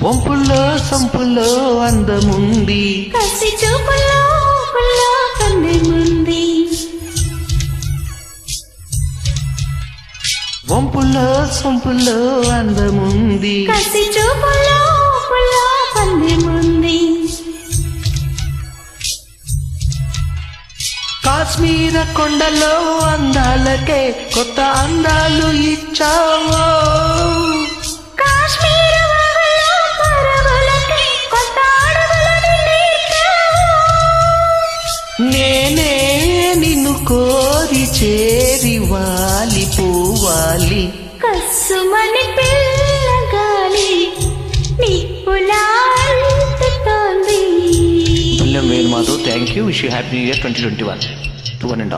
వంపుల్లో సంపుల్లో అందముంది, కసి చూపులో పుల్లో కందెముంది. వంపుల్లో సంపుల్లో అందముంది, కసి చూపులో పుల్లో కందెముంది. కాశ్మీర కొండలో అందాలకే కొత్త అందాలు ఇచ్చావో, కాశ్మీర వాగులో పరుగులకి కొత్త అడుగులను నేర్పావు. నేనే నిన్ను కోరి చేరి వాలిపోవాలి. కస్సుమని పిల్లగాలి నిప్పులా అంటుతోంది. William Mathur, thank you. Wish you happy new year 2021 to one and all.